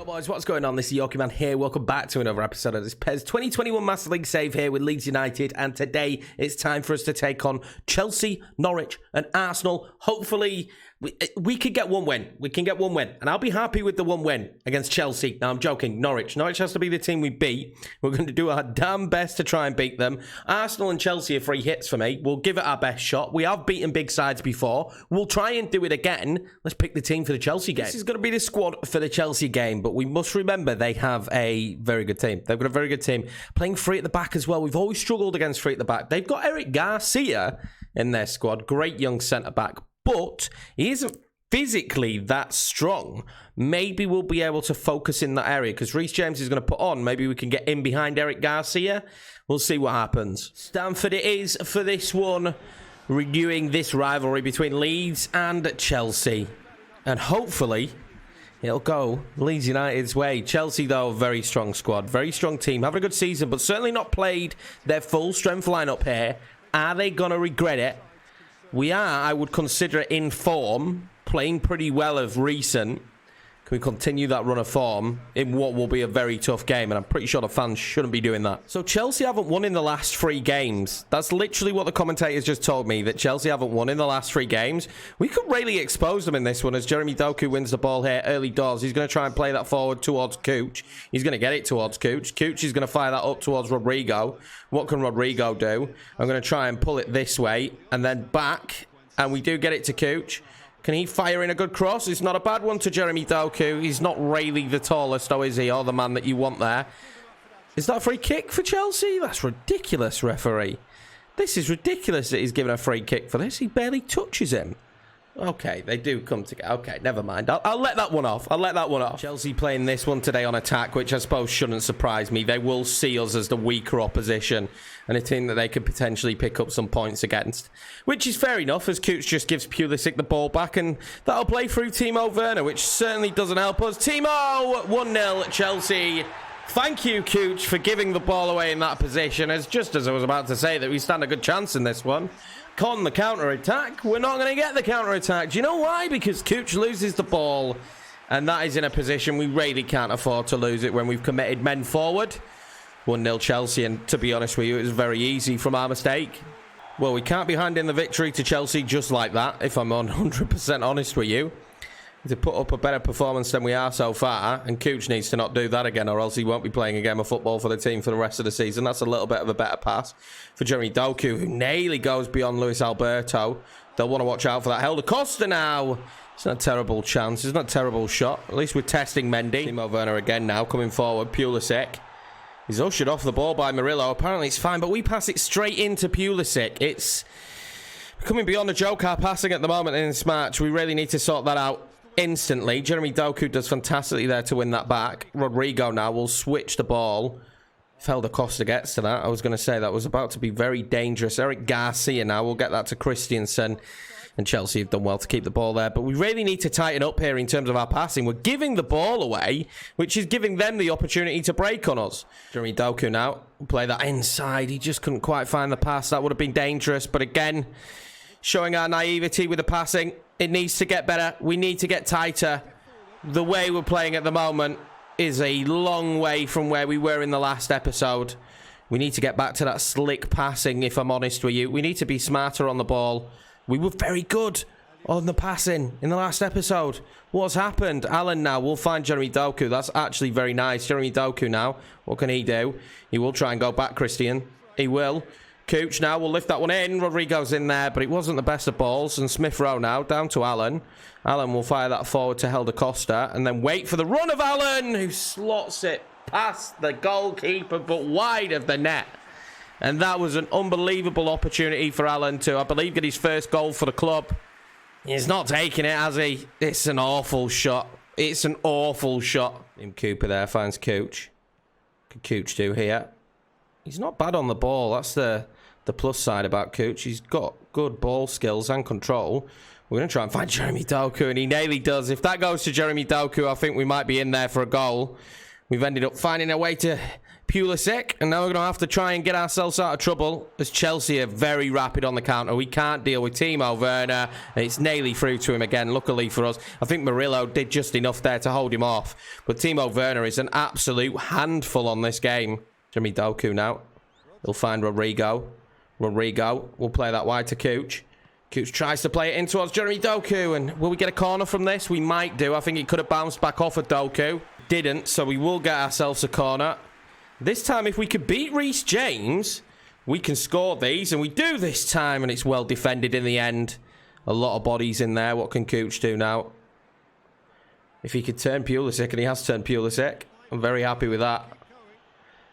boys, what's going on? This is Yorkie Man here. Welcome back to another episode of this PES 2021 Master League save here with Leeds United. And today it's time for us to take on Chelsea, Norwich and Arsenal. Hopefully we could get one win. We can get one win. And I'll be happy with the one win against Chelsea. Now I'm joking. Norwich has to be the team we beat. We're going to do our damn best to try and beat them. Arsenal and Chelsea are free hits for me. We'll give it our best shot. We have beaten big sides before. We'll try and do it again. Let's pick the team for the Chelsea game. This is going to be the squad for the Chelsea game. But we must remember they have a very good team. They've got a very good team. Playing free at the back as well. We've always struggled against free at the back. They've got Eric Garcia in their squad. Great young centre-back. But he isn't physically that strong. Maybe we'll be able to focus in that area because Reece James is going to put on. Maybe we can get in behind Eric Garcia. We'll see what happens. Stamford it is for this one. Renewing this rivalry between Leeds and Chelsea. And hopefully it'll go Leeds United's way. Chelsea, though, very strong squad. Very strong team. Having a good season, but certainly not played their full strength lineup here. Are they going to regret it? We are, I would consider it, in form. Playing pretty well of recent. Can we continue that run of form in what will be a very tough game? And I'm pretty sure the fans shouldn't be doing that. So Chelsea haven't won in the last 3 games. That's literally what the commentators just told me, that Chelsea haven't won in the last 3 games. We could really expose them in this one as Jeremy Doku wins the ball here early doors. He's going to try and play that forward towards Cooch. He's going to get it towards Cooch. Cooch is going to fire that up towards Rodrigo. What can Rodrigo do? I'm going to try and pull it this way and then back. And we do get it to Cooch. Can he fire in a good cross? It's not a bad one to Jeremy Doku. He's not really the tallest, though, is he? Or the man that you want there. Is that a free kick for Chelsea? That's ridiculous, referee. This is ridiculous that he's given a free kick for this. He barely touches him. Okay, they do come together. Okay, never mind. I'll let that one off. I'll let that one off. Chelsea playing this one today on attack, which I suppose shouldn't surprise me. They will see us as the weaker opposition and a team that they could potentially pick up some points against, which is fair enough as Cooch just gives Pulisic the ball back and that'll play through Timo Werner, which certainly doesn't help us. Timo, 1-0 Chelsea. Thank you, Cooch, for giving the ball away in that position. As just as I was about to say that we stand a good chance in this one. Con the counter-attack. We're not going to get the counter-attack. Do you know why? Because Cooch loses the ball, and that is in a position we really can't afford to lose it when we've committed men forward. 1-0 Chelsea, and to be honest with you, it was very easy from our mistake. Well, we can't be handing the victory to Chelsea just like that, if I'm 100% honest with you. To put up a better performance than we are so far, and Cooch needs to not do that again or else he won't be playing a game of football for the team for the rest of the season. That's a little bit of a better pass for Jeremy Doku, who nearly goes beyond Luis Alberto. They'll want to watch out for that. Helder Costa now. It's not a terrible chance. It's not a terrible shot. At least we're testing Mendy. Timo Werner again now coming forward. Pulisic. He's ushered off the ball by Murillo. Apparently it's fine, but we pass it straight into Pulisic. It's coming beyond a joke, our passing at the moment in this match. We really need to sort that out instantly. Jeremy Doku does fantastically there to win that back. Rodrigo now will switch the ball. If Helder Costa gets to that, I was going to say that was about to be very dangerous. Eric Garcia now will get that to Christensen. And Chelsea have done well to keep the ball there. But we really need to tighten up here in terms of our passing. We're giving the ball away, which is giving them the opportunity to break on us. Jeremy Doku now will play that inside. He just couldn't quite find the pass. That would have been dangerous. But again, showing our naivety with the passing. It needs to get better. We need to get tighter. The way we're playing at the moment is a long way from where we were in the last episode. We need to get back to that slick passing, if I'm honest with you. We need to be smarter on the ball. We were very good on the passing in the last episode. What's happened? Alan now will find Jeremy Doku. That's actually very nice. Jeremy Doku now. What can he do? He will try and go back, Christian. He will. Cooch now will lift that one in. Rodrigo's in there, but it wasn't the best of balls. And Smith Rowe now down to Alan. Alan will fire that forward to Helder Costa and then wait for the run of Alan, who slots it past the goalkeeper but wide of the net. And that was an unbelievable opportunity for Alan to, I believe, get his first goal for the club. He's not taking it, has he? It's an awful shot. It's an awful shot. Tim Cooper there finds Cooch. What can Cooch do here? He's not bad on the ball. That's the plus side about Cooch. He's got good ball skills and control. We're going to try and find Jeremy Doku, and he nearly does. If that goes to Jeremy Doku, I think we might be in there for a goal. We've ended up finding a way to Pulisic, and now we're going to have to try and get ourselves out of trouble as Chelsea are very rapid on the counter. We can't deal with Timo Werner, and it's nearly through to him again, luckily for us. I think Murillo did just enough there to hold him off, but Timo Werner is an absolute handful on this game. Jimmy Doku now. He'll find Rodrigo. Rodrigo will play that wide to Cooch. Cooch tries to play it in towards Jeremy Doku, and will we get a corner from this? We might do. I think it could have bounced back off of Doku. Didn't, so we will get ourselves a corner. This time, if we could beat Reece James, we can score these, and we do this time, and it's well defended in the end. A lot of bodies in there. What can Cooch do now? If he could turn Pulisic, and he has turned Pulisic, I'm very happy with that.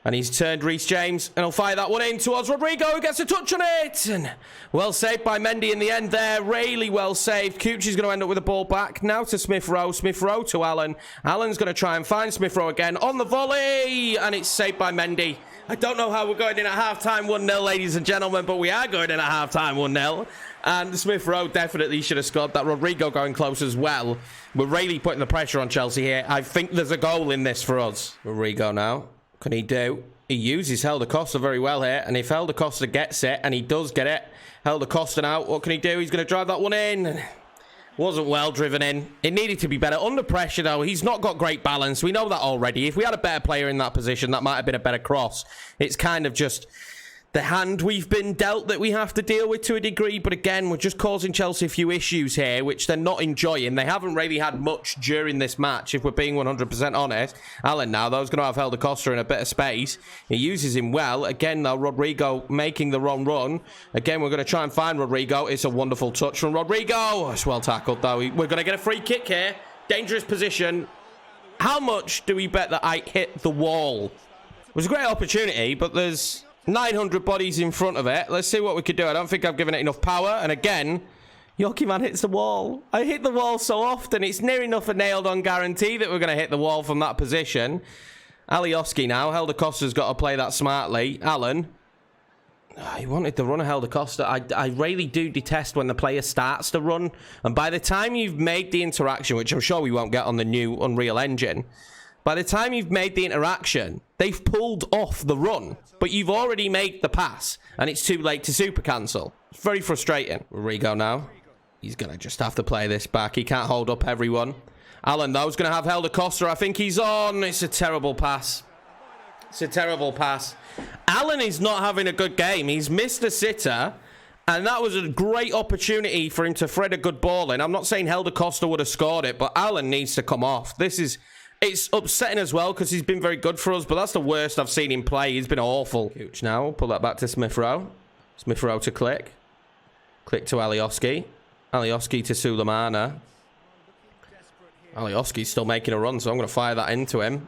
And he's turned Reece James, and he'll fire that one in towards Rodrigo, who gets a touch on it. And well saved by Mendy in the end there. Really well saved. Cooch is going to end up with the ball back. Now to Smith Rowe. Smith Rowe to Allen. Allen's going to try and find Smith Rowe again on the volley. And it's saved by Mendy. I don't know how we're going in at half-time 1-0, ladies and gentlemen, but we are going in at half-time 1-0. And Smith Rowe definitely should have scored that. Rodrigo going close as well. We're really putting the pressure on Chelsea here. I think there's a goal in this for us. Rodrigo now. Can he do? He uses Helder Costa very well here, and if Helder Costa gets it, and he does get it, Helder Costa now, what can he do? He's going to drive that one in. Wasn't well driven in. It needed to be better. Under pressure, though, he's not got great balance. We know that already. If we had a better player in that position, that might have been a better cross. It's kind of just the hand we've been dealt that we have to deal with to a degree. But again, we're just causing Chelsea a few issues here, which they're not enjoying. They haven't really had much during this match, if we're being 100% honest. Allen now, though, is going to have Helder Costa in a bit of space. He uses him well. Again, though, Rodrigo making the wrong run. Again, we're going to try and find Rodrigo. It's a wonderful touch from Rodrigo. It's well tackled, though. We're going to get a free kick here. Dangerous position. How much do we bet that I hit the wall? It was a great opportunity, but there's 900 bodies in front of it. Let's see what we could do. I don't think I've given it enough power. And again, Joachim hits the wall. I hit the wall so often. It's near enough a nailed-on guarantee that we're going to hit the wall from that position. Alioski now. Helder Costa's got to play that smartly. Allen. He wanted the run of Helder Costa. I really do detest when the player starts to run. And by the time you've made the interaction, which I'm sure we won't get on the new Unreal Engine, by the time you've made the interaction, they've pulled off the run, but you've already made the pass, and it's too late to super cancel. It's very frustrating. Rodrigo now. He's going to just have to play this back. He can't hold up everyone. Allen, though, is going to have Helder Costa. I think he's on. It's a terrible pass. It's a terrible pass. Allen is not having a good game. He's missed a sitter, and that was a great opportunity for him to thread a good ball in. I'm not saying Helder Costa would have scored it, but Allen needs to come off. It's upsetting as well because he's been very good for us, but that's the worst I've seen him play. He's been awful. Cooch now. Pull that back to Smith Rowe. Smith Rowe to Click. Click to Alioski. Alioski to Sulemana. Alioski's still making a run, so I'm going to fire that into him.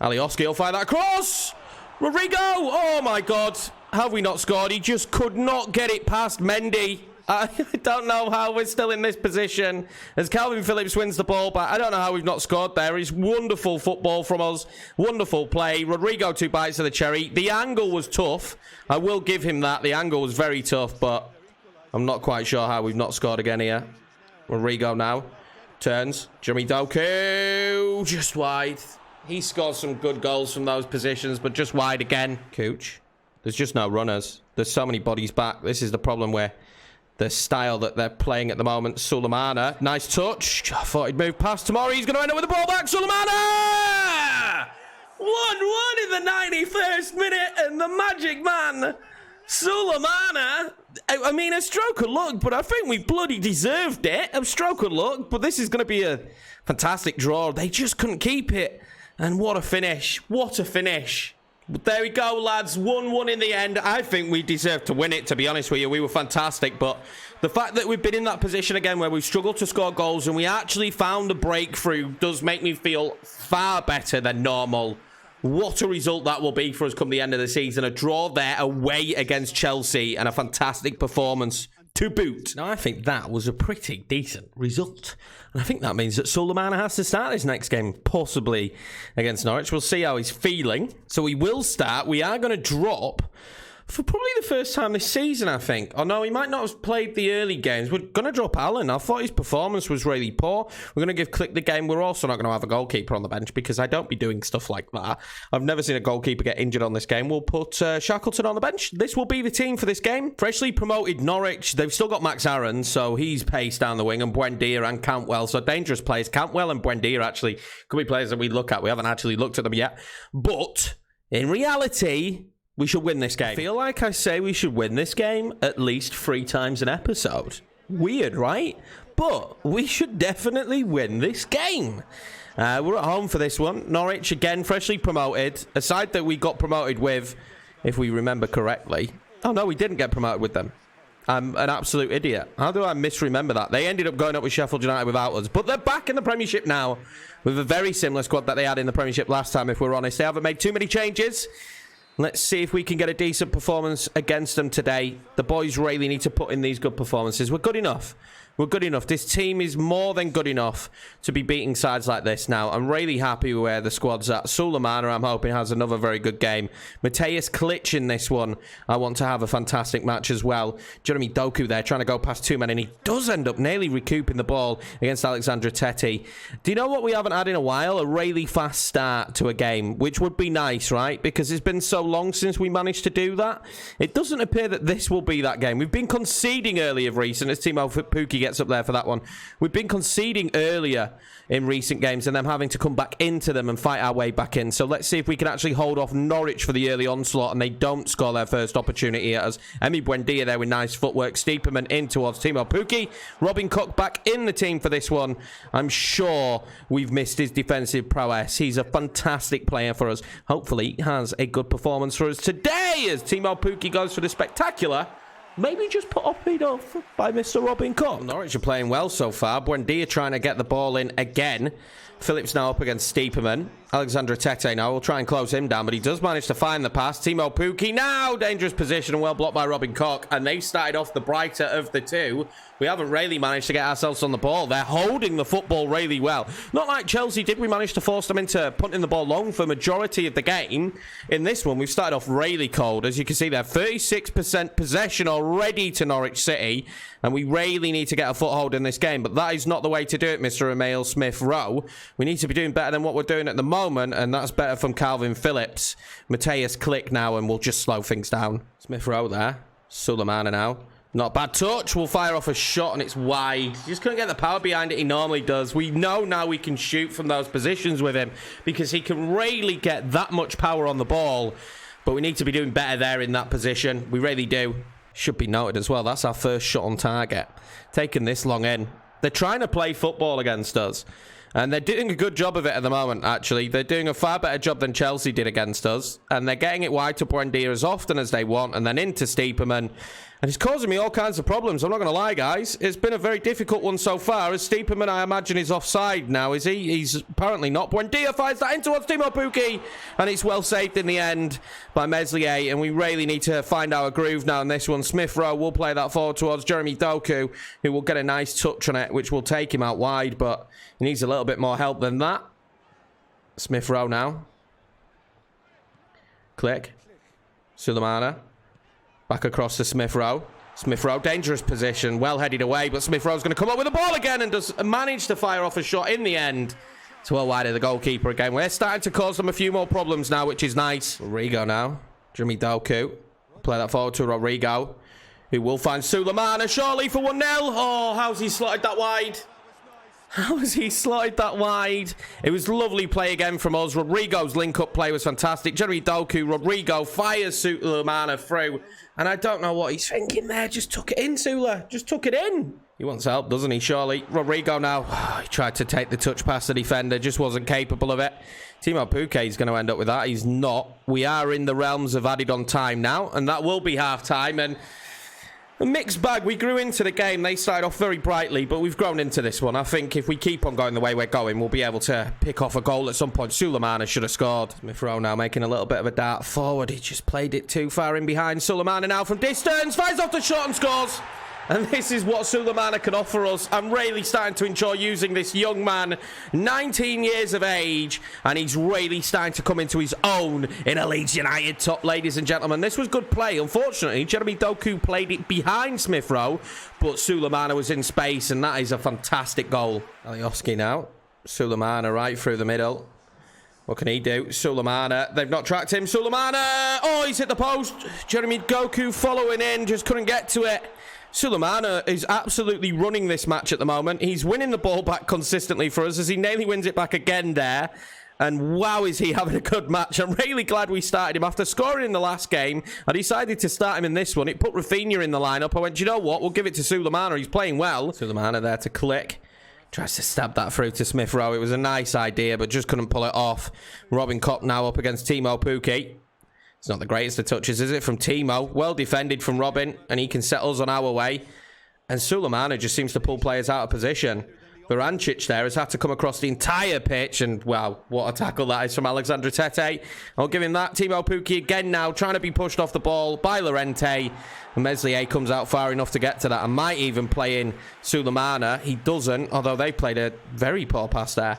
Alioski will fire that across. Rodrigo. Oh, my God. Have we not scored? He just could not get it past Mendy. I don't know how we're still in this position as Calvin Phillips wins the ball back. I don't know how we've not scored there. It's wonderful football from us. Wonderful play. Rodrigo 2 bites of the cherry. The angle was tough. I will give him that. The angle was very tough, but I'm not quite sure how we've not scored again here. Rodrigo now turns. Jimmy Doku just wide. He scored some good goals from those positions, but just wide again. Cooch. There's just no runners. There's so many bodies back. This is the problem where the style that they're playing at the moment. Sulemana, nice touch. I thought he'd move past Tomori. He's going to end up with the ball back. Sulemana! 1-1 in the 91st minute, and the magic man, Sulemana. I mean, a stroke of luck, but I think we bloody deserved it. A stroke of luck, but this is going to be a fantastic draw. They just couldn't keep it. And what a finish. What a finish. But there we go, lads. 1-1 in the end. I think we deserved to win it, to be honest with you. We were fantastic, but the fact that we've been in that position again where we've struggled to score goals and we actually found a breakthrough does make me feel far better than normal. What a result that will be for us come the end of the season. A draw there away against Chelsea and a fantastic performance to boot. Now, I think that was a pretty decent result. And I think that means that Sulemana has to start this next game, possibly against Norwich. We'll see how he's feeling. So he will start. We are going to drop for probably the first time this season, I think. Oh, no, he might not have played the early games. We're going to drop Allen. I thought his performance was really poor. We're going to give Click the game. We're also not going to have a goalkeeper on the bench because I don't be doing stuff like that. I've never seen a goalkeeper get injured on this game. We'll put Shackleton on the bench. This will be the team for this game. Freshly promoted Norwich. They've still got Max Aaron, so he's paced down the wing, and Buendia and Cantwell. So dangerous players. Cantwell and Buendia actually could be players that we look at. We haven't actually looked at them yet. But in reality, we should win this game. I feel like I say we should win this game at least 3 times an episode. Weird, right? But we should definitely win this game. We're at home for this one. Norwich, again, freshly promoted. A side that we got promoted with, if we remember correctly. Oh, no, we didn't get promoted with them. I'm an absolute idiot. How do I misremember that? They ended up going up with Sheffield United without us. But they're back in the Premiership now with a very similar squad that they had in the Premiership last time, if we're honest. They haven't made too many changes. Let's see if we can get a decent performance against them today. The boys really need to put in these good performances. We're good enough. We're good enough. This team is more than good enough to be beating sides like this now. I'm really happy with where the squad's at. Sulemana, I'm hoping, has another very good game. Mateus Klitsch in this one. I want to have a fantastic match as well. Jeremy Doku there trying to go past 2 men, and he does end up nearly recouping the ball against Alexandra Tettey. Do you know what we haven't had in a while? A really fast start to a game, which would be nice, right? Because it's been so long since we managed to do that. It doesn't appear that this will be that game. We've been conceding early of recent, as Timo Pukki gets up there for that one. We've been conceding earlier in recent games and then having to come back into them and fight our way back in. So let's see if we can actually hold off Norwich for the early onslaught and they don't score their first opportunity at us. Emi Buendia there with nice footwork. Steeperman in towards Timo Pukki. Robin Cook back in the team for this one. I'm sure we've missed his defensive prowess. He's a fantastic player for us. Hopefully he has a good performance for us today as Timo Pukki goes for the spectacular. Maybe just put up enough by Mr. Robin Cook. Norwich are playing well so far. Buendia trying to get the ball in again. Phillips now up against Steeperman. Alexandra Tettey now will try and close him down, but he does manage to find the pass. Timo Pukki now, dangerous position and well blocked by Robin Cook. And they started off the brighter of the two. We haven't really managed to get ourselves on the ball. They're holding the football really well. Not like Chelsea did. We managed to force them into punting the ball long for majority of the game. In this one, we've started off really cold. As you can see there, 36% possession already to Norwich City. And we really need to get a foothold in this game. But that is not the way to do it, Mr. Emile Smith-Rowe. We need to be doing better than what we're doing at the moment. And that's better from Calvin Phillips. Mateus Click now, and we'll just slow things down. Smith-Rowe there. Sulemana now. Not a bad touch. We'll fire off a shot and it's wide. Just couldn't get the power behind it he normally does. We know now we can shoot from those positions with him because he can really get that much power on the ball. But we need to be doing better there in that position. We really do. Should be noted as well. That's our first shot on target. Taking this long in. They're trying to play football against us. And they're doing a good job of it at the moment, actually. They're doing a far better job than Chelsea did against us. And they're getting it wide to Buendia as often as they want. And then into Steeperman. And it's causing me all kinds of problems. I'm not going to lie, guys. It's been a very difficult one so far. As Steeperman, I imagine, is offside now, is he? He's apparently not. Buendia fires that in towards Timo Pukki. And it's well saved in the end by Meslier. And we really need to find our groove now in this one. Smith-Rowe will play that forward towards Jeremy Doku, who will get a nice touch on it, which will take him out wide. But he needs a little bit more help than that. Smith-Rowe now. Click. Sulemana. Back across to Smith-Rowe. Smith-Rowe, dangerous position. Well headed away, but Smith-Rowe's going to come up with the ball again and does manage to fire off a shot in the end. It's well wide of the goalkeeper again. We're starting to cause them a few more problems now, which is nice. Rodrigo now. Jeremy Doku. Play that forward to Rodrigo, who will find Sulemana surely for 1-0. Oh, how's he slotted that wide? How has he slotted that wide? It was lovely play again from us. Rodrigo's link-up play was fantastic. Jeremy Doku, Rodrigo fires Sulemana through. And I don't know what he's thinking there. Just took it in, Sula. Just took it in. He wants help, doesn't he, surely? Rodrigo now. Oh, he tried to take the touch past the defender. Just wasn't capable of it. Timo Pukki is going to end up with that. He's not. We are in the realms of added on time now. And that will be half-time. And a mixed bag. We grew into the game. They started off very brightly, but we've grown into this one. I think if we keep on going the way we're going, we'll be able to pick off a goal at some point. Sulemana should have scored. Smith-Rowe now making a little bit of a dart forward. He just played it too far in behind. Sulemana now from distance. Fires off the shot and scores. And this is what Sulemana can offer us. I'm really starting to enjoy using this young man, 19 years of age, and he's really starting to come into his own in a Leeds United top, ladies and gentlemen. This was good play. Unfortunately, Jeremy Doku played it behind Smith Rowe, but Sulemana was in space, and that is a fantastic goal. Alioski now. Sulemana right through the middle. What can he do? Sulemana. They've not tracked him. Sulemana. Oh, he's hit the post. Jeremy Doku following in. Just couldn't get to it. Sulemana is absolutely running this match at the moment. He's winning the ball back consistently for us as he nearly wins it back again there. And wow, is he having a good match. I'm really glad we started him. After scoring in the last game, I decided to start him in this one. It put Rafinha in the lineup. I went, you know what? We'll give it to Sulemana. He's playing well. Sulemana there to click. Tries to stab that through to Smith Rowe. It was a nice idea, but just couldn't pull it off. Robin Kopp now up against Timo Pukki. It's not the greatest of touches, is it, from Timo? Well defended from Robin, and he can set us on our way. And Sulemana just seems to pull players out of position. Varancic there has had to come across the entire pitch, and wow, what a tackle that is from Alexandre Tete. I'll give him that. Timo Pukki again now, trying to be pushed off the ball by Llorente. And Meslier comes out far enough to get to that and might even play in Sulemana. He doesn't, although they played a very poor pass there.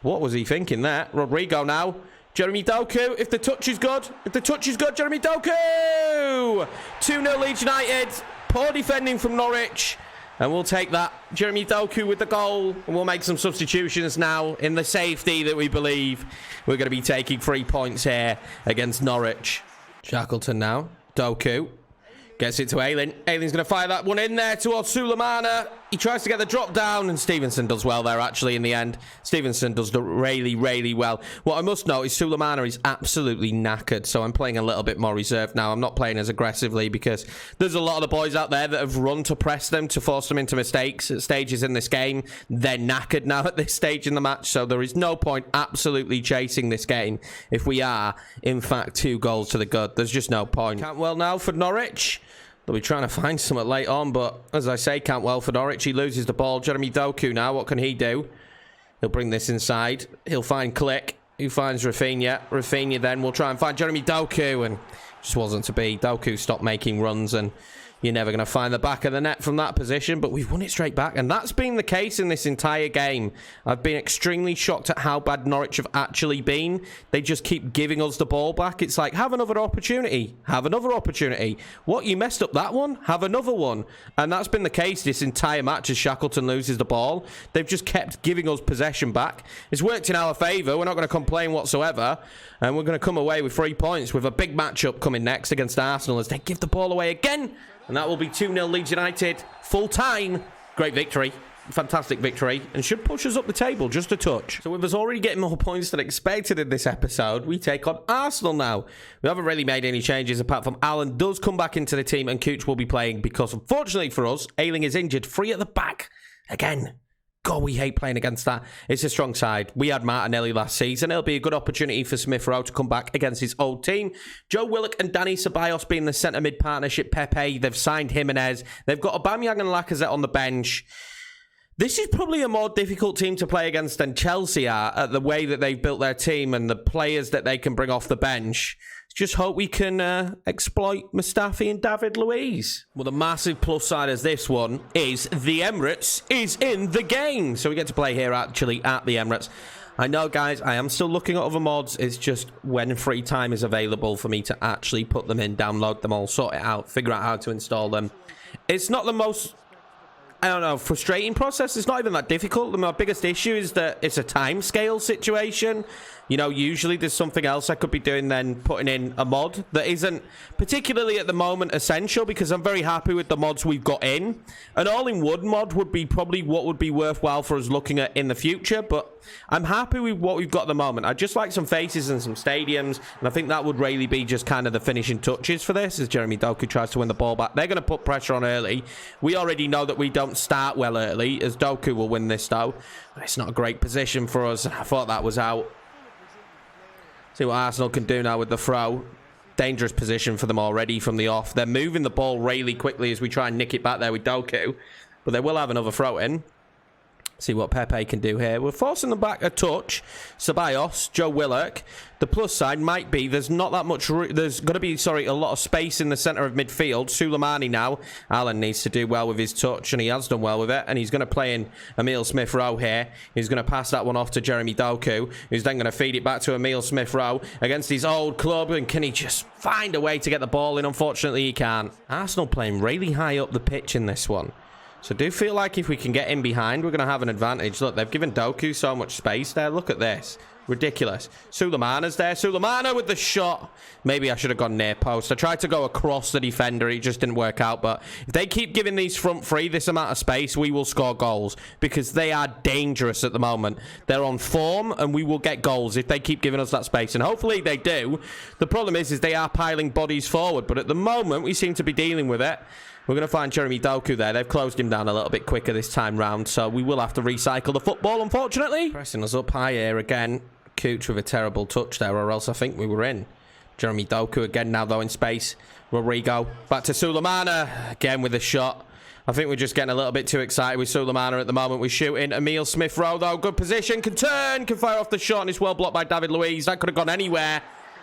What was he thinking there? Rodrigo now. Jeremy Doku, if the touch is good. If the touch is good, Jeremy Doku! 2-0 Leeds United. Poor defending from Norwich. And we'll take that. Jeremy Doku with the goal. And we'll make some substitutions now in the safety that we believe we're going to be taking 3 points here against Norwich. Shackleton now. Doku. Gets it to Aylin. Aylin's going to fire that one in there towards Sulemana. He tries to get the drop down, and Stevenson does well there, actually, in the end. Stevenson does really, really well. What I must note is Sulemana is absolutely knackered, so I'm playing a little bit more reserved now. I'm not playing as aggressively because there's a lot of the boys out there that have run to press them, to force them into mistakes at stages in this game. They're knackered now at this stage in the match, so there is no point absolutely chasing this game if we are, in fact, 2 goals to the good. There's just no point. Cantwell now for Norwich. They'll be trying to find something late on, but as I say, Cantwell for Norwich. He loses the ball. Jeremy Doku now. What can he do? He'll bring this inside. He'll find Click, who finds Rafinha. Rafinha then will try and find Jeremy Doku, and just wasn't to be. Doku stopped making runs, and you're never going to find the back of the net from that position, but we've won it straight back, and that's been the case in this entire game. I've been extremely shocked at how bad Norwich have actually been. They just keep giving us the ball back. It's like, have another opportunity. Have another opportunity. What, you messed up that one? Have another one. And that's been the case this entire match as Shackleton loses the ball. They've just kept giving us possession back. It's worked in our favour. We're not going to complain whatsoever, and we're going to come away with 3 points with a big matchup coming next against Arsenal as they give the ball away again. And that will be 2-0 Leeds United, full time. Great victory. Fantastic victory. And should push us up the table just a touch. So with us already getting more points than expected in this episode, we take on Arsenal now. We haven't really made any changes apart from Alan does come back into the team and Cooch will be playing because unfortunately for us, Ayling is injured. 3 at the back. Again. God, we hate playing against that. It's a strong side. We had Martinelli last season. It'll be a good opportunity for Smith Rowe to come back against his old team. Joe Willock and Danny Ceballos being the centre-mid partnership. Pepe, they've signed Jimenez. They've got Aubameyang and Lacazette on the bench. This is probably a more difficult team to play against than Chelsea are at the way that they've built their team and the players that they can bring off the bench. Just hope we can exploit Mustafi and David Luiz. Well, the massive plus side of this one is the Emirates is in the game. So we get to play here actually at the Emirates. I know, guys, I am still looking at other mods. It's just when free time is available for me to actually put them in, download them all, sort it out, figure out how to install them. It's not the most, I don't know, frustrating process. It's not even that difficult. My biggest issue is that it's a time scale situation. You know, usually there's something else I could be doing than putting in a mod that isn't particularly at the moment essential because I'm very happy with the mods we've got in. An all-in-one mod would be probably what would be worthwhile for us looking at in the future, but I'm happy with what we've got at the moment. I'd just like some faces and some stadiums, and I think that would really be just kind of the finishing touches for this as Jeremy Doku tries to win the ball back. They're going to put pressure on early. We already know that we don't start well early as Doku will win this though. It's not a great position for us. I thought that was out. See what Arsenal can do now with the throw. Dangerous position for them already from the off. They're moving the ball really quickly as we try and nick it back there with Doku. But they will have another throw in. See what Pepe can do here. We're forcing them back a touch. Ceballos, Joe Willock. The plus side might be there's not that much. There's going to be, a lot of space in the centre of midfield. Suleimani now. Alan needs to do well with his touch, and he has done well with it. And he's going to play in Emil Smith-Rowe here. He's going to pass that one off to Jeremy Doku, who's then going to feed it back to Emil Smith-Rowe against his old club. And can he just find a way to get the ball in? Unfortunately, he can't. Arsenal playing really high up the pitch in this one. So I do feel like if we can get in behind, we're going to have an advantage. Look, they've given Doku so much space there. Look at this. Ridiculous. Suleimana's there. Suleimana with the shot. Maybe I should have gone near post. I tried to go across the defender. It just didn't work out. But if they keep giving these front three this amount of space, we will score goals. Because they are dangerous at the moment. They're on form and we will get goals if they keep giving us that space. And hopefully they do. The problem is they are piling bodies forward. But at the moment, we seem to be dealing with it. We're going to find Jeremy Doku there. They've closed him down a little bit quicker this time round, so we will have to recycle the football, unfortunately. Pressing us up high here again. Cooch with a terrible touch there, or else I think we were in. Jeremy Doku again now, though, in space. Rodrigo. Back to Suleimana. Again with a shot. I think we're just getting a little bit too excited with Suleimana at the moment. We're shooting. Emil Smith-Rowe, though. Good position. Can turn. Can fire off the shot, and it's well blocked by David Luiz. That could have gone anywhere.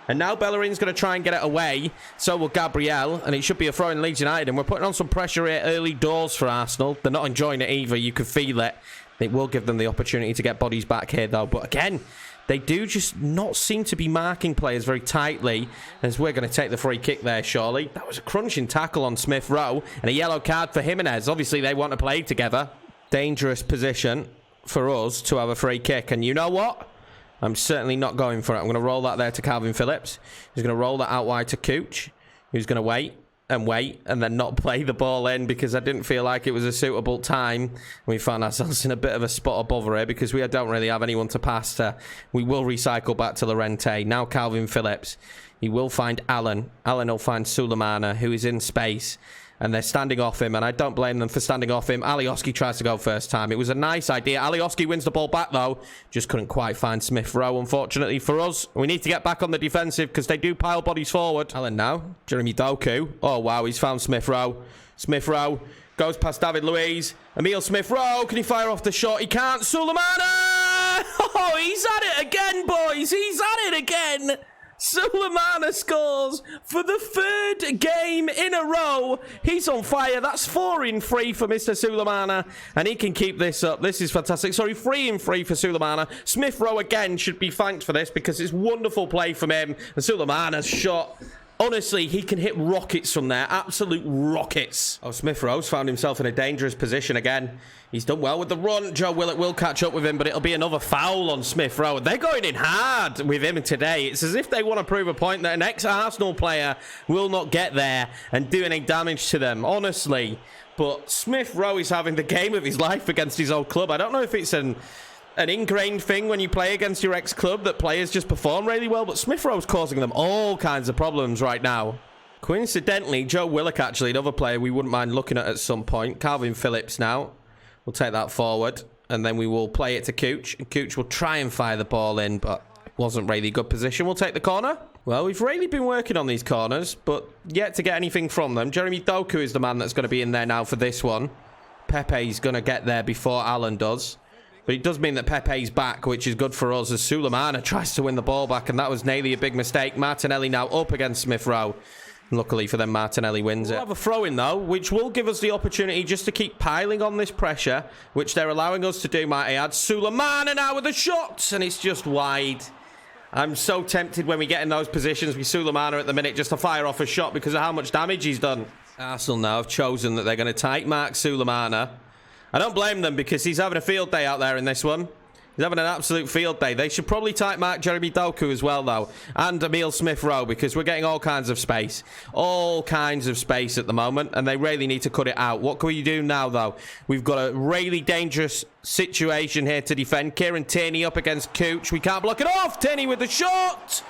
And now Bellerin's going to try and get it away. So will Gabriel. And it should be a throw in Leeds United. And we're putting on some pressure here early doors for Arsenal. They're not enjoying it either. You can feel it. It will give them the opportunity to get bodies back here, though. But again, they do just not seem to be marking players very tightly. As we're going to take the free kick there, surely. That was a crunching tackle on Smith-Rowe. And a yellow card for Jimenez. Obviously, they want to play together. Dangerous position for us to have a free kick. And you know what? I'm certainly not going for it. I'm going to roll that there to Calvin Phillips. He's going to roll that out wide to Cooch, who's going to wait and then not play the ball in because I didn't feel like it was a suitable time. We found ourselves in a bit of a spot of bother here because we don't really have anyone to pass to. We will recycle back to Llorente. Now Calvin Phillips. He will find Alan. Alan will find Suleimana, who is in space. And they're standing off him, and I don't blame them for standing off him. Alioski tries to go first time. It was a nice idea. Alioski wins the ball back, though. Just couldn't quite find Smith-Rowe, unfortunately for us. We need to get back on the defensive because they do pile bodies forward. Alan now. Jeremy Doku. Oh, wow, he's found Smith-Rowe. Smith-Rowe goes past David Luiz. Emil Smith-Rowe. Can he fire off the shot? He can't. Suleimana! Oh, he's at it again, boys. He's at it again. Suleimana scores for the third game in a row. He's on fire. That's 4 in 3 for Mr. Suleimana. And he can keep this up. This is fantastic. Sorry, 3 in 3 for Suleimana. Smith-Rowe again should be thanked for this because it's wonderful play from him. And Suleimana's shot. Honestly, he can hit rockets from there. Absolute rockets. Oh, Smith-Rowe's found himself in a dangerous position again. He's done well with the run. Joe Willock will catch up with him, but it'll be another foul on Smith-Rowe. They're going in hard with him today. It's as if they want to prove a point that an ex-Arsenal player will not get there and do any damage to them, honestly. But Smith-Rowe is having the game of his life against his old club. I don't know if it's an ingrained thing when you play against your ex-club that players just perform really well, but Smith-Rowe's causing them all kinds of problems right now. Coincidentally, Joe Willock, actually, another player we wouldn't mind looking at some point. Calvin Phillips now. We'll take that forward, and then we will play it to Cooch. And Cooch will try and fire the ball in, but it wasn't really a good position. We'll take the corner. Well, we've really been working on these corners, but yet to get anything from them. Jeremy Doku is the man that's going to be in there now for this one. Pepe's going to get there before Alan does. But it does mean that Pepe's back, which is good for us, as Suleimana tries to win the ball back, and that was nearly a big mistake. Martinelli now up against Smith-Rowe. Luckily for them, Martinelli wins it. We'll have a throw-in, though, which will give us the opportunity just to keep piling on this pressure, which they're allowing us to do, might I add. Suleimana now with a shot, and it's just wide. I'm so tempted when we get in those positions with Suleimana at the minute just to fire off a shot because of how much damage he's done. Arsenal now have chosen that they're going to tight mark Suleimana. I don't blame them because he's having a field day out there in this one. He's having an absolute field day. They should probably tight mark Jeremy Doku as well, though. And Emil Smith-Rowe, because we're getting all kinds of space. All kinds of space at the moment, and they really need to cut it out. What can we do now, though? We've got a really dangerous situation here to defend. Kieran Tierney up against Cooch. We can't block it off. Tierney with the shot.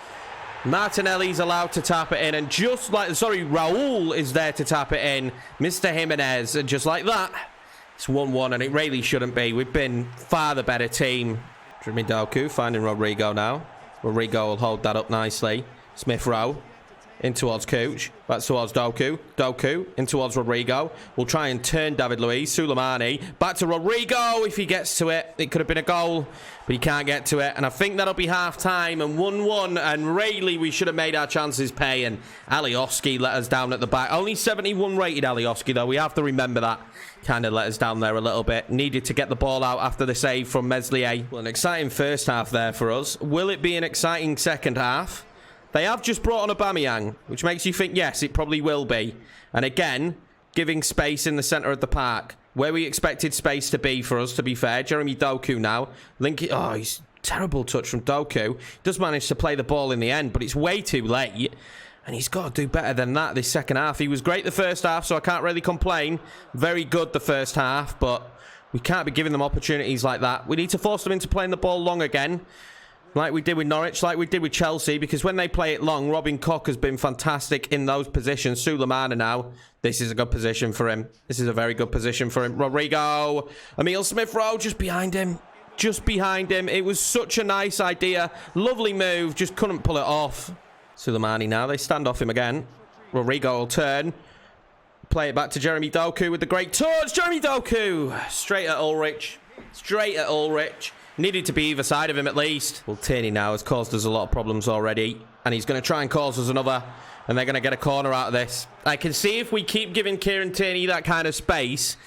Martinelli's allowed to tap it in, and just like... Sorry, Raul is there to tap it in. Mr. Jimenez, and just like that... It's 1-1, and it really shouldn't be. We've been far the better team. Jeremy Doku finding Rodrigo now. Rodrigo will hold that up nicely. Smith-Rowe In towards Cooch. Back towards Doku. Doku. In towards Rodrigo. We'll try and turn David Luiz. Suleimani. Back to Rodrigo. If he gets to it, it could have been a goal. But he can't get to it. And I think that'll be half-time. And 1-1. And really, we should have made our chances pay. And Alioski let us down at the back. Only 71 rated Alioski, though. We have to remember that. Kind of let us down there a little bit. Needed to get the ball out after the save from Meslier. Well, an exciting first half there for us. Will it be an exciting second half? They have just brought on Aubameyang, which makes you think, yes, it probably will be. And again, giving space in the centre of the park, where we expected space to be for us, to be fair. Jeremy Doku now. Oh, he's terrible touch from Doku. Does manage to play the ball in the end, but it's way too late. And he's got to do better than that this second half. He was great the first half, so I can't really complain. Very good the first half, but we can't be giving them opportunities like that. We need to force them into playing the ball long again. Like we did with Norwich, like we did with Chelsea, because when they play it long, Robin Koch has been fantastic in those positions. Suleimani now, this is a good position for him. This is a very good position for him. Rodrigo, Emil Smith-Rowe just behind him. Just behind him. It was such a nice idea. Lovely move, just couldn't pull it off. Suleimani now, they stand off him again. Rodrigo will turn. Play it back to Jeremy Doku with the great touch. Jeremy Doku, straight at Ulrich. Straight at Ulrich. Needed to be either side of him at least. Well, Tierney now has caused us a lot of problems already. And he's going to try and cause us another. And they're going to get a corner out of this. I can see if we keep giving Kieran Tierney that kind of space,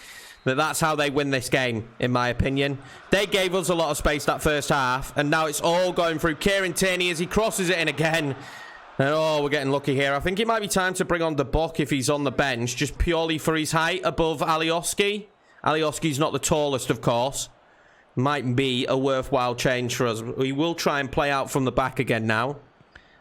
that's how they win this game, in my opinion. They gave us a lot of space that first half. And now it's all going through Kieran Tierney as he crosses it in again. And oh, we're getting lucky here. I think it might be time to bring on De Bock if he's on the bench. Just purely for his height above Alioski. Alioski's not the tallest, of course. Might be a worthwhile change for us. We will try and play out from the back again now.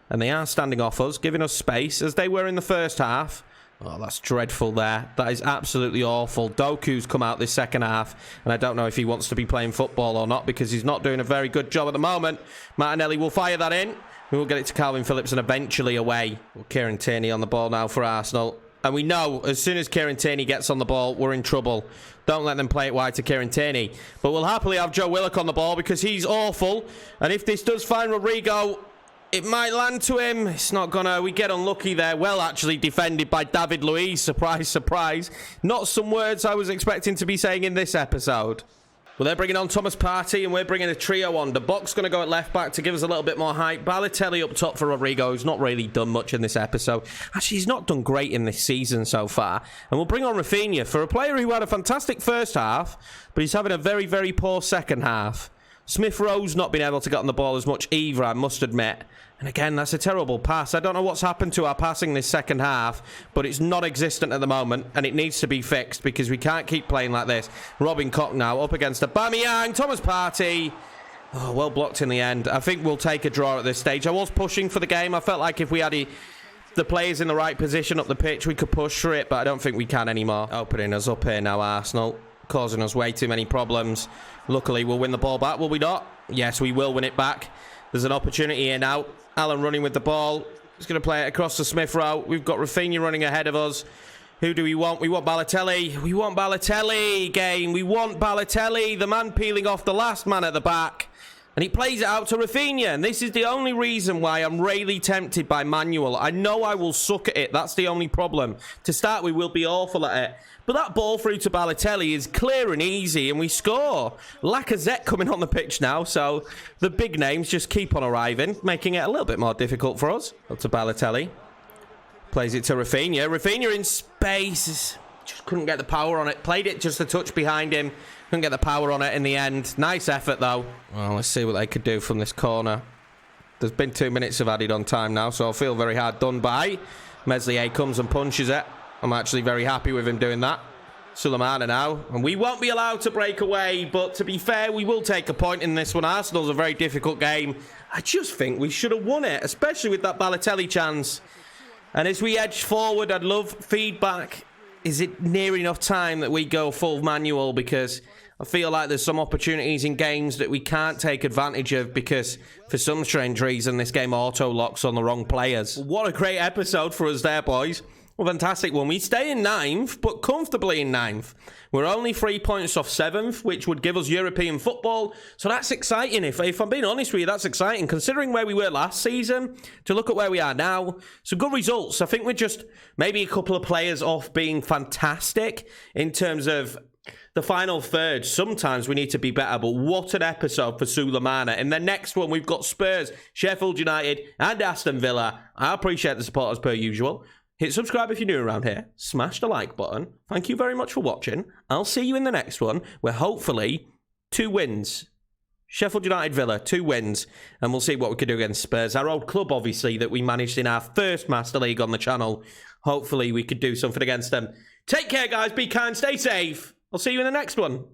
And they are standing off us, giving us space, as they were in the first half. Oh, that's dreadful there. That is absolutely awful. Doku's come out this second half, and I don't know if he wants to be playing football or not, because he's not doing a very good job at the moment. Martinelli will fire that in. We will get it to Calvin Phillips and eventually away. Well, Kieran Tierney on the ball now for Arsenal. And we know as soon as Kieran Tierney gets on the ball, we're in trouble. Don't let them play it wide to Kieran Tierney. But we'll happily have Joe Willock on the ball because he's awful. And if this does find Rodrigo, it might land to him. It's not gonna. We get unlucky there. Well, actually defended by David Luiz. Surprise, surprise. Not some words I was expecting to be saying in this episode. Well, they're bringing on Thomas Partey, and we're bringing a trio on. The Bock's going to go at left back to give us a little bit more height. Balotelli up top for Rodrigo, who's not really done much in this episode. Actually, he's not done great in this season so far. And we'll bring on Rafinha for a player who had a fantastic first half, but he's having a very, very poor second half. Smith-Rowe's not been able to get on the ball as much either, I must admit. And again, that's a terrible pass. I don't know what's happened to our passing this second half, but it's non-existent at the moment, and it needs to be fixed because we can't keep playing like this. Robin Koch now up against Aubameyang. Thomas Partey. Oh, well blocked in the end. I think we'll take a draw at this stage. I was pushing for the game. I felt like if we had the players in the right position up the pitch, we could push for it, but I don't think we can anymore. Opening us up here now, Arsenal. Causing us way too many problems. Luckily, we'll win the ball back, will we not? Yes, we will win it back. There's an opportunity here now. Alan running with the ball. He's going to play it across the Smith-Rowe. We've got Rafinha running ahead of us. Who do we want? We want Balotelli. We want Balotelli, game. We want Balotelli, the man peeling off the last man at the back. And he plays it out to Rafinha. And this is the only reason why I'm really tempted by manual. I know I will suck at it. That's the only problem. To start, we will be awful at it. But that ball through to Balotelli is clear and easy, and we score. Lacazette coming on the pitch now, so the big names just keep on arriving, making it a little bit more difficult for us. Up to Balotelli. Plays it to Rafinha. Rafinha in space. Just couldn't get the power on it. Played it just a touch behind him. Couldn't get the power on it in the end. Nice effort, though. Well, let's see what they could do from this corner. There's been 2 minutes of added on time now, so I feel very hard done by. Meslier comes and punches it. I'm actually very happy with him doing that. Suleimani now. And we won't be allowed to break away, but to be fair, we will take a point in this one. Arsenal's a very difficult game. I just think we should have won it, especially with that Balotelli chance. And as we edge forward, I'd love feedback. Is it near enough time that we go full manual? Because I feel like there's some opportunities in games that we can't take advantage of because for some strange reason this game auto-locks on the wrong players. What a great episode for us there, boys. Well, fantastic one. We stay in 9th, but comfortably in 9th. We're only 3 points off 7th, which would give us European football. So that's exciting. If I'm being honest with you, that's exciting. Considering where we were last season, to look at where we are now, some good results. I think we're just maybe a couple of players off being fantastic in terms of the final third. Sometimes we need to be better, but what an episode for Sulemana. In the next one, we've got Spurs, Sheffield United, and Aston Villa. I appreciate the support as per usual. Hit subscribe if you're new around here. Smash the like button. Thank you very much for watching. I'll see you in the next one, where hopefully 2 wins. Sheffield United Villa, 2 wins. And we'll see what we can do against Spurs. Our old club, obviously, that we managed in our first Master League on the channel. Hopefully we could do something against them. Take care, guys. Be kind. Stay safe. I'll see you in the next one.